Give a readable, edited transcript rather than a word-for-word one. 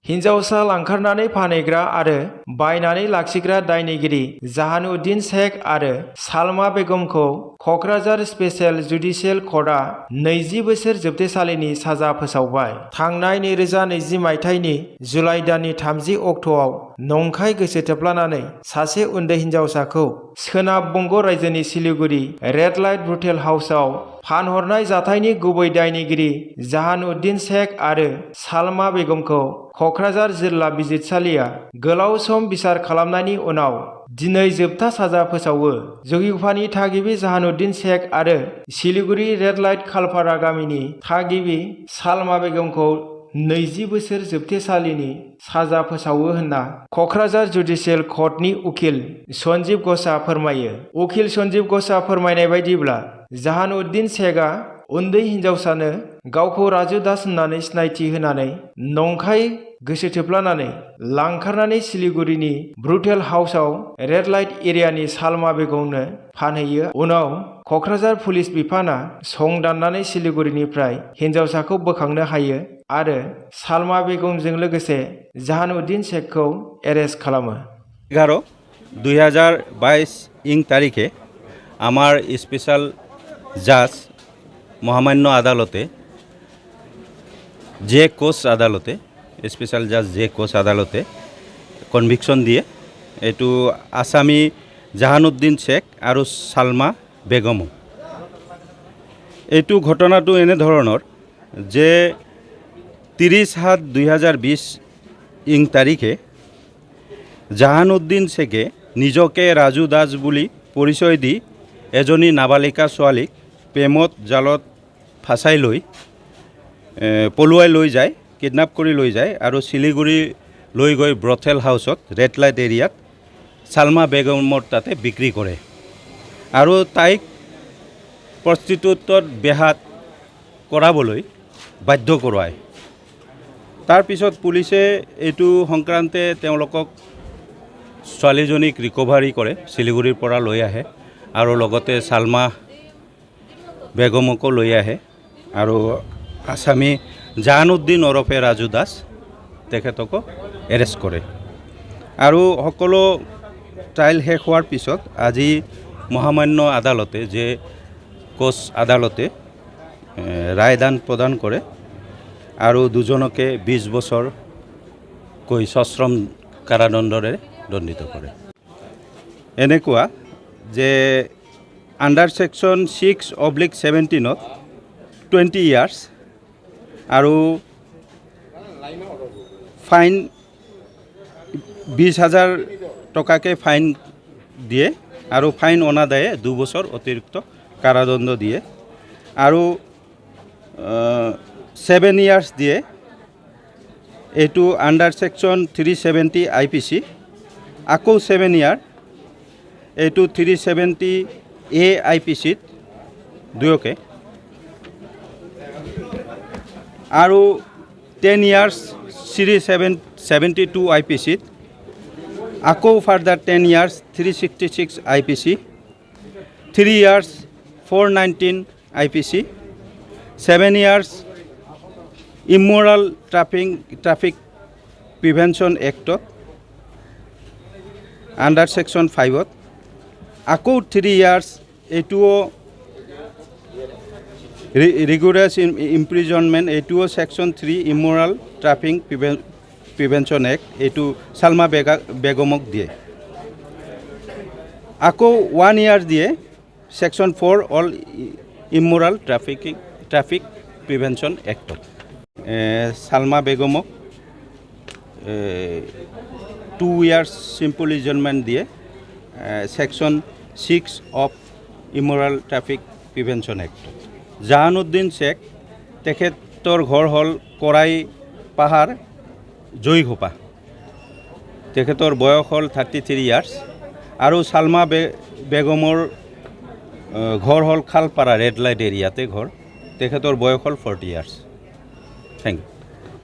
हिन्जावसा लांखारनानै फानहैग्रा आरो बायनानै लाखिग्रा दायनिगिरि जाहानुद्दिन शेख आरो सालमा बेगमखौ कक्राझार स्पेशेल जुडिशियेल कर्टआ 20 बोसोर जोबथेसालिनि साजा फोसावबाय। थांनाय 2020 मायथाइनि जुलाइ दाननि 30 अक्ट'आव नंखाय गोसो थोफ्लानानै सासे उन्दै हिन्जावसाखौ सोनाब बंग रायजोनि सिलिगुरि रेड लाइट ब्रुटेल हाउसआव फानहरनाय जाथायनि गुबै दायनिगिरि जाहानुद्दिन शेख आरो सालमा बेगमखौ कक्राझार जिल्ला बिजिरसालिया गोलाव सम बिसार खालामनायनि उनाव दिनै जोबथा साजा फोसावो। जगिघापानि थागिबि जाहानुद्दिन शेख आरो सिलिगुरि रेड लाइट खालपारा गामिनि थागिबि सालमा बेगमखौ 20 बोसोर जोबथेसालिनि साजा फोसावो होनना कक्राझार जुडिशियेल कर्टनि उकिल सन्जीब घोषआ फोरमायो। उकिल सन्जीब घोषआ फोरमायनाय बायदिब्ला जाहानुद्दिन शेखआ उन्दै हिन्जावसानो गावखौ राजु दास होननानै सिनायथि होनानै नंखाय गोसो थोफ्लानानै लांखारनानै सिलिगुरिनि ब्रुटेल हाउसआव रेड लाइट एरियानि सालमा बेगमनो फानहैयो। उनाव कक्राझार पुलिस बिफाना संदाननानै सिलिगुरिनिफ्राय हिन्जावसाखौ बोखांनो हायो आरो सालमा बेगमजों लोगोसे जाहानुद्दिन शेखखौ एरेस्ट खालामो। 11-2022 ইং তারিখে আমার স্পেশাল জাজ মহামান্য আদালতে জে কোচ আদালতে স্পেশাল জাজ জে কোচ আদালতে কনভিকশন দিয়ে এইটো আসামি জাহানুদ্দিন শেখ আৰু সালমা বেগম। এইটো ঘটনাটো এনেধৰণৰ যে 30/7/2020 ইং তাৰিখে জাহানুদ্দিন শেখে নিজকে ৰাজু দাস বুলি পৰিচয় দি এজনী নাবালিকা ছোৱালীক প্ৰেমত জালত ফাঁচাই লৈ পলুৱাই লৈ যায়, কিডনেপ কৰি লৈ যায় আৰু শিলিগুৰি লৈ গৈ ব্ৰথেল হাউচত ৰেড লাইট এৰিয়াত সালমা বেগমৰ তাতে বিক্ৰী কৰে আৰু তাইক প্ৰস্টিটিউটত বেহাত কৰাবলৈ বাধ্য কৰোৱায়। তাৰপিছত পুলিচে এইটো সংক্ৰান্তে তেওঁলোকক ছোৱালীজনীক ৰিকভাৰী কৰে, শিলিগুৰিৰ পৰা লৈ আহে আৰু লগতে সালমা বেগমকো লৈ আহে আৰু আসামি জাহানুদ্দিন ওৰফে ৰাজু দাস তেখেতকো এৰেষ্ট কৰে আৰু সকলো ট্ৰায়েল শেষ হোৱাৰ পিছত আজি মহামান্য আদালতে যে কোচ আদালতে ৰায়দান প্ৰদান কৰে আৰু দুজনকে 20 বছৰকৈ সশ্ৰম কাৰাদণ্ডৰে দণ্ডিত কৰে। এনেকুৱা যে আণ্ডাৰ ছেকশ্যন 6/17 20 ইয়াৰ্ছ আৰু ফাইন 20,000 টকাকে ফাইন দিয়ে আৰু ফাইন অনাদায়ে 2 বছৰ অতিৰিক্ত কাৰাদণ্ড দিয়ে আৰু 7 ইয়াৰ্ছ দিয়ে। এইটো আণ্ডাৰ ছেকশ্যন 370 IPC, আকৌ 7 ইয়াৰ এইটো 370A IPCত দুয়োকে আৰু 10 ইয়াৰ্ছ 372 IPCত আকৌ further 10 years 366 IPC, 3 years 419 IPC, 7 years immoral traffic prevention এক্টত আণ্ডাৰ ছেকশ্যন 5ত আকৌ 3 ইয়াৰ্ছ এইটোও ৰিগুলাছ ইমপ্ৰিজনমেণ্ট, এইটোও section 3 immoral traffic prevention act, এইটো সালমা বেগমক দিয়ে। আকৌ 1 ইয়াৰ দিয়ে section 4 of immoral traffic prevention এক্টত। সালমা বেগমক 2 ইয়াৰ্ছ চিম্পল ইমপ্ৰিজনমেণ্ট দিয়ে section 6 of immoral traffic prevention এক্টত। জাহানুদ্দিন শেখ তেখেতৰ ঘৰ হ'ল কৰাই পাহাৰ জয়ঘোপা, তেখেতৰ বয়স হ'ল 33 ইয়াৰ্ছ আৰু সালমা বেগমৰ ঘৰ হ'ল খালপাৰা ৰেড লাইট এৰিয়াতে ঘৰ, তেখেতৰ বয়স হ'ল 40 ইয়াৰ্ছ। Thank U.